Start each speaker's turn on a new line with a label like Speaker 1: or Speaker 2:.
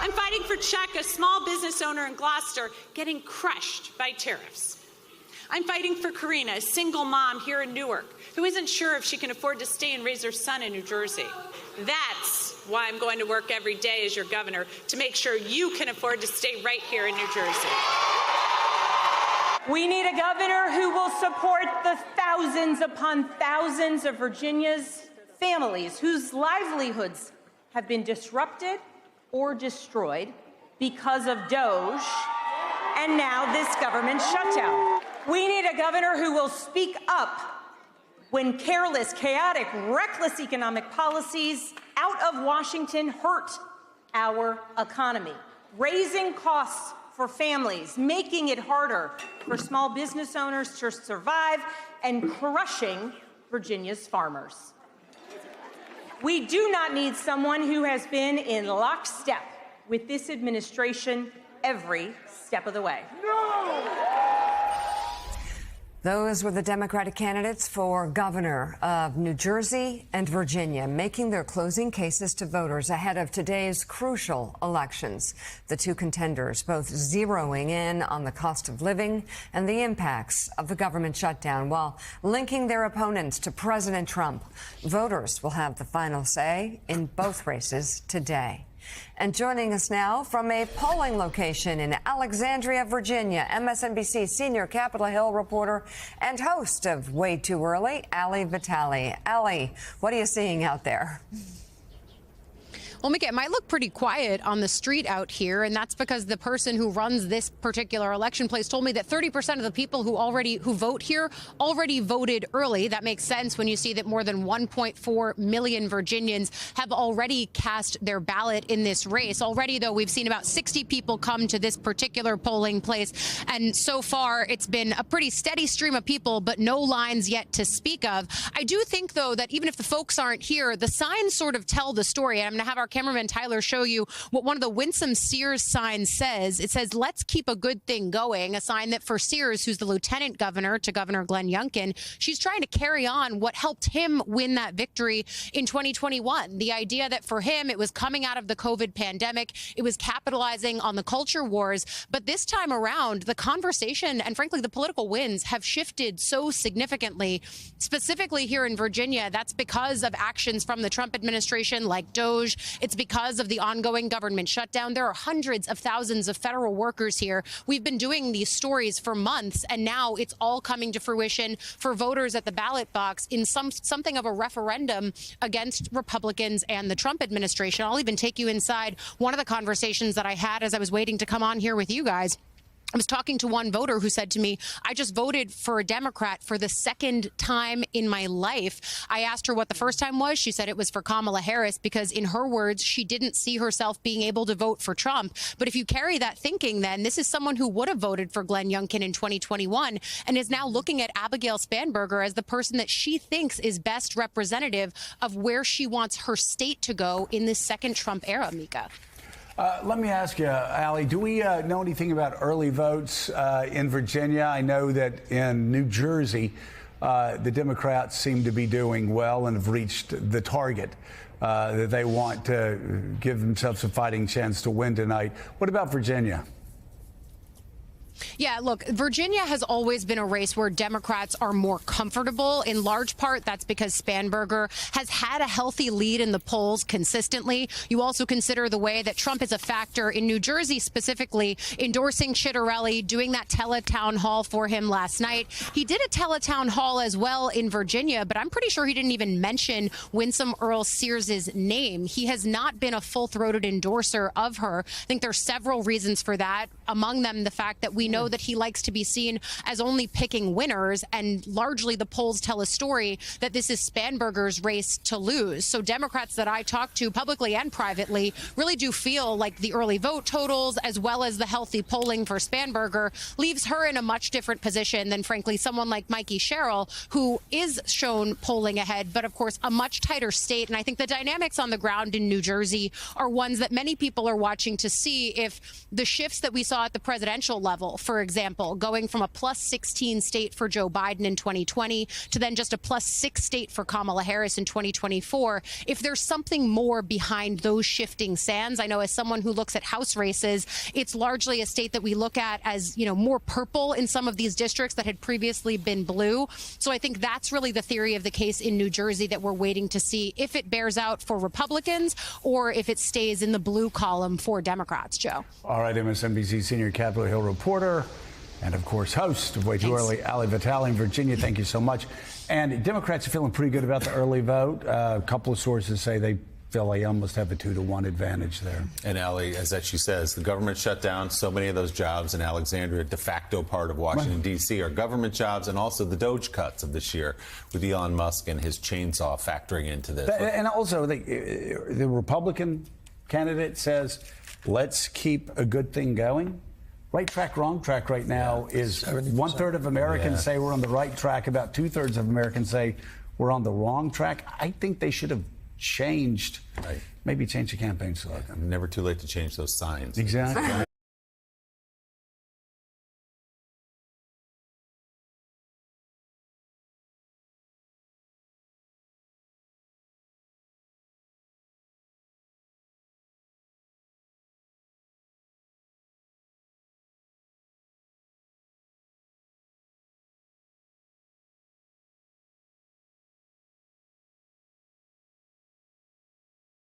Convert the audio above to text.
Speaker 1: I'm fighting for Chuck, a small business owner in Gloucester, getting crushed by tariffs. I'm fighting for Karina, a single mom here in Newark, who isn't sure if she can afford to stay and raise her son in New Jersey. That's why I'm going to work every day as your governor, to make sure you can afford to stay right here in New Jersey.
Speaker 2: We need a governor who will support the thousands upon thousands of Virginia's families whose livelihoods have been disrupted or destroyed because of DOGE and now this government shutdown. We need a governor who will speak up when careless, chaotic, reckless economic policies out of Washington hurt our economy, raising costs for families, making it harder for small business owners to survive, and crushing Virginia's farmers. We do not need someone who has been in lockstep with this administration every step of the way.
Speaker 3: Those were the Democratic candidates for governor of New Jersey and Virginia, making their closing cases to voters ahead of today's crucial elections. The two contenders both zeroing in on the cost of living and the impacts of the government shutdown while linking their opponents to President Trump. Voters will have the final say in both races today. And joining us now from a polling location in Alexandria, Virginia, MSNBC senior Capitol Hill reporter and host of Way Too Early, Ali Vitale. Ali, what are you seeing out there?
Speaker 4: Well, Mickey, it might look pretty quiet on the street out here, and that's because the person who runs this particular election place told me that 30% of the people who vote here already voted early. That makes sense when you see that more than 1.4 million Virginians have already cast their ballot in this race. Already, though, we've seen about 60 people come to this particular polling place, and so far it's been a pretty steady stream of people, but no lines yet to speak of. I do think, though, that even if the folks aren't here, the signs sort of tell the story, and I'm going to have our cameraman Tyler show you what one of the Winsome Sears signs says. It says, "Let's keep a good thing going," a sign that for Sears, who's the lieutenant governor to Governor Glenn Youngkin, she's trying to carry on what helped him win that victory in 2021. The idea that for him, it was coming out of the COVID pandemic, it was capitalizing on the culture wars. But this time around, the conversation and frankly, the political winds have shifted so significantly, specifically here in Virginia. That's because of actions from the Trump administration like DOGE. It's because of the ongoing government shutdown. There are hundreds of thousands of federal workers here. We've been doing these stories for months, and now it's all coming to fruition for voters at the ballot box in something of a referendum against Republicans and the Trump administration. I'll even take you inside one of the conversations that I had as I was waiting to come on here with you guys. I was talking to one voter who said to me, "I just voted for a Democrat for the second time in my life." I asked her what the first time was. She said it was for Kamala Harris because, in her words, she didn't see herself being able to vote for Trump. But if you carry that thinking, then this is someone who would have voted for Glenn Youngkin in 2021 and is now looking at Abigail Spanberger as the person that she thinks is best representative of where she wants her state to go in this second Trump era, Mika.
Speaker 5: Let me ask you, Ali, do we know anything about early votes in Virginia? I know that in New Jersey, the Democrats seem to be doing well and have reached the target that they want to give themselves a fighting chance to win tonight. What about Virginia?
Speaker 4: Yeah, look, Virginia has always been a race where Democrats are more comfortable. In large part, that's because Spanberger has had a healthy lead in the polls consistently. You also consider the way that Trump is a factor in New Jersey, specifically endorsing Chitterelli, doing that teletown hall for him last night. He did a teletown hall as well in Virginia, but I'm pretty sure he didn't even mention Winsome Earl Sears' name. He has not been a full-throated endorser of her. I think there's several reasons for that, among them the fact that we know that he likes to be seen as only picking winners, and largely the polls tell a story that this is Spanberger's race to lose. So Democrats that I talk to publicly and privately really do feel like the early vote totals, as well as the healthy polling for Spanberger, leaves her in a much different position than, frankly, someone like Mikey Sherrill, who is shown polling ahead, but of course a much tighter state. And I think the dynamics on the ground in New Jersey are ones that many people are watching to see if the shifts that we saw at the presidential level for example, going from a plus 16 state for Joe Biden in 2020 to then just a plus 6 state for Kamala Harris in 2024, if there's something more behind those shifting sands, I know as someone who looks at House races, it's largely a state that we look at as, more purple in some of these districts that had previously been blue. So I think that's really the theory of the case in New Jersey that we're waiting to see if it bears out for Republicans or if it stays in the blue column for Democrats, Joe.
Speaker 5: All right, MSNBC senior Capitol Hill reporter and, of course, host of Way Too Early, Ali Vitale in Virginia. Thank you so much. And Democrats are feeling pretty good about the early vote. A couple of sources say they feel they almost have a 2-to-1 advantage there.
Speaker 6: And Ali, as she says, the government shut down so many of those jobs in Alexandria, de facto part of Washington, D.C., are government jobs, and also the Doge cuts of this year with Elon Musk and his chainsaw factoring into this.
Speaker 5: And also, the Republican candidate says, let's keep a good thing going. Right track, wrong track right now is 1/3 of Americans say we're on the right track. About 2/3 of Americans say we're on the wrong track. I think they should have changed, maybe change the campaign slogan.
Speaker 6: Never too late to change those signs.
Speaker 5: Exactly.